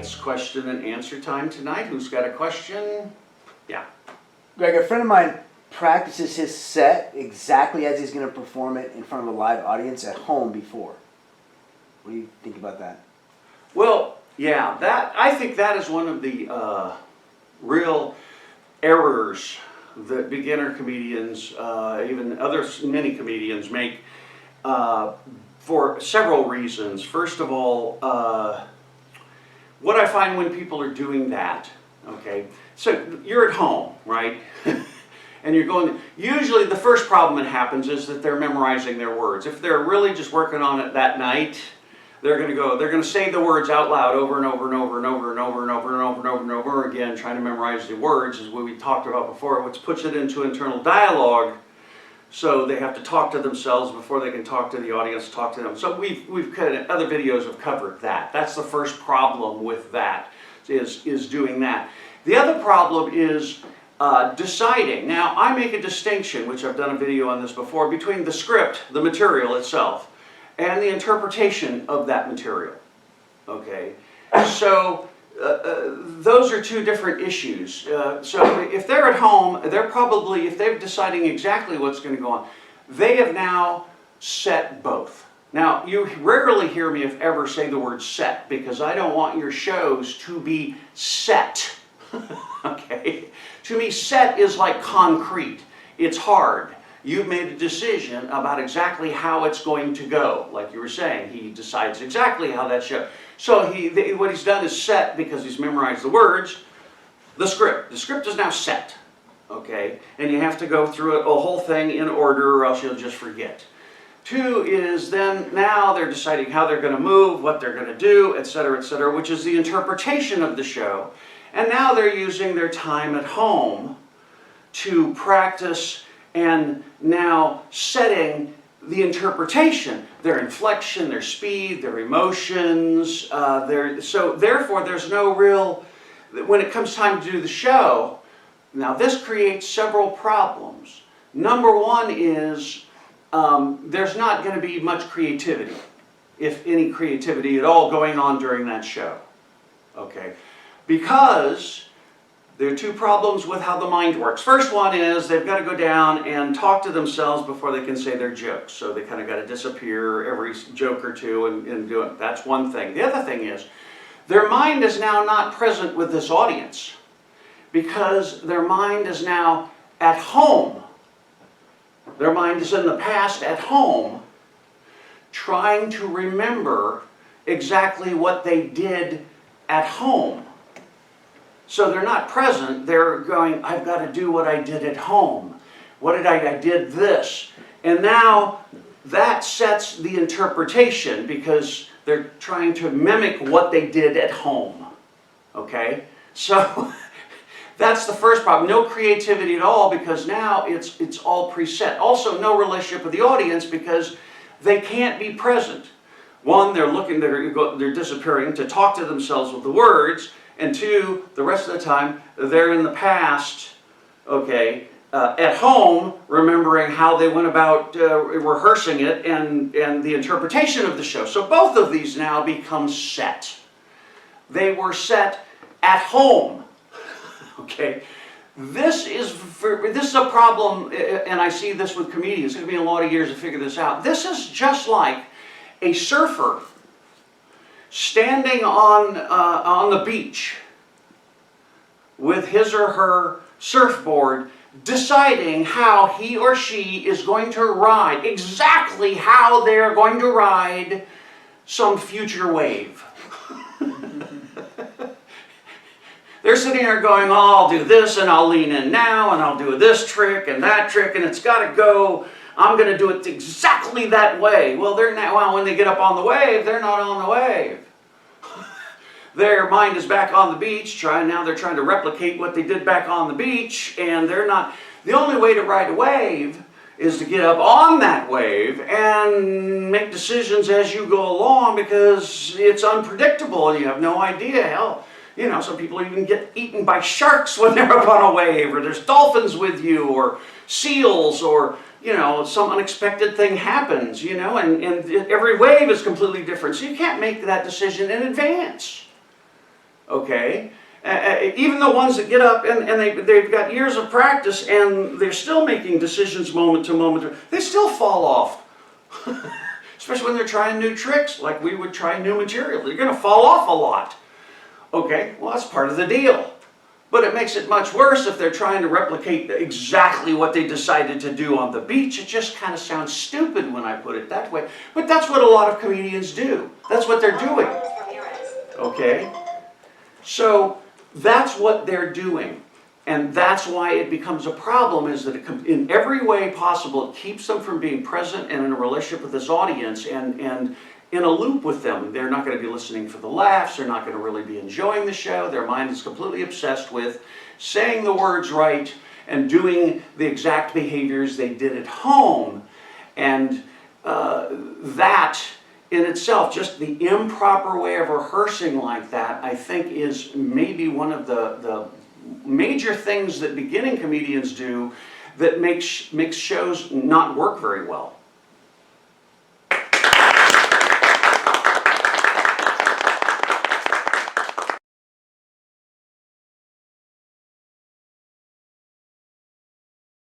it's question and answer time tonight. Who's got a question? Yeah. Greg, a friend of mine practices his set exactly as he's going to perform it in front of a live audience at home before. What do you think about that? Well, yeah, I think that is one of the real errors that beginner comedians, even many comedians make for several reasons. First of all, what I find when people are doing that, okay, so you're at home, right? And you're going, usually the first problem that happens is that they're memorizing their words. If they're really just working on it that night, they're going to say the words out loud over and over and over and over and over and over and over and over and over again, trying to memorize the words, is what we talked about before, which puts it into internal dialogue. So they have to talk to themselves before they can talk to the audience, talk to them. So we've kind of, other videos have covered that. That's the first problem with that, is doing that. The other problem is deciding. Now, I make a distinction, which I've done a video on this before, between the script, the material itself, and the interpretation of that material. Okay? So those are two different issues. So if they're at home, they're probably, if they're deciding exactly what's going to go on, they have now set both. Now, you rarely hear me, if ever, say the word set, because I don't want your shows to be set. Okay? To me, set is like concrete. It's hard. You've made a decision about exactly how it's going to go. Like you were saying, he decides exactly how that show. So what he's done is set, because he's memorized the words, the script. The script is now set, okay? And you have to go through a whole thing in order, or else you'll just forget. Two is then, now they're deciding how they're going to move, what they're going to do, etc., which is the interpretation of the show. And now they're using their time at home to practice and now setting the interpretation, their inflection, their speed, their emotions. So therefore, there's no real, when it comes time to do the show, now this creates several problems. Number one is there's not going to be much creativity, if any creativity at all, going on during that show. Okay? Because there are two problems with how the mind works. First one is they've got to go down and talk to themselves before they can say their jokes. So they kind of got to disappear every joke or two and do it. That's one thing. The other thing is their mind is now not present with this audience, because their mind is now at home. Their mind is in the past at home, trying to remember exactly what they did at home. So they're not present, they're going, I've got to do what I did at home. What did I did this. And now that sets the interpretation, because they're trying to mimic what they did at home. Okay? So that's the first problem. No creativity at all, because now it's all preset. Also, no relationship with the audience, because they can't be present. One, they're disappearing to talk to themselves with the words. And two, the rest of the time, they're in the past, okay, at home, remembering how they went about rehearsing it and the interpretation of the show. So both of these now become set. They were set at home, okay. This is a problem, and I see this with comedians. It's going to be a lot of years to figure this out. This is just like a surfer standing on the beach with his or her surfboard, deciding how he or she is going to ride, exactly how they're going to ride some future wave. They're sitting there going, oh, I'll do this, and I'll lean in now, and I'll do this trick and that trick, and it's got to go. I'm going to do it exactly that way. Well, when they get up on the wave, they're not on the wave. Their mind is back on the beach, now they're trying to replicate what they did back on the beach, and they're not. The only way to ride a wave is to get up on that wave and make decisions as you go along, because it's unpredictable and you have no idea. Hell, you know, some people even get eaten by sharks when they're up on a wave, or there's dolphins with you, or seals, or, you know, some unexpected thing happens, you know, and every wave is completely different. So you can't make that decision in advance. okay? Even the ones that get up and they've got years of practice and they're still making decisions moment to moment, they still fall off. Especially when they're trying new tricks, like we would try new material. They're going to fall off a lot. Okay, well, that's part of the deal. But it makes it much worse if they're trying to replicate exactly what they decided to do on the beach. It just kind of sounds stupid when I put it that way. But that's what a lot of comedians do. That's what they're doing. Okay? So that's what they're doing. And that's why it becomes a problem, is that it, in every way possible, it keeps them from being present and in a relationship with this audience and in a loop with them. They're not going to be listening for the laughs. They're not going to really be enjoying the show. Their mind is completely obsessed with saying the words right and doing the exact behaviors they did at home. And that in itself, just the improper way of rehearsing like that, I think is maybe one of the major things that beginning comedians do that makes shows not work very well.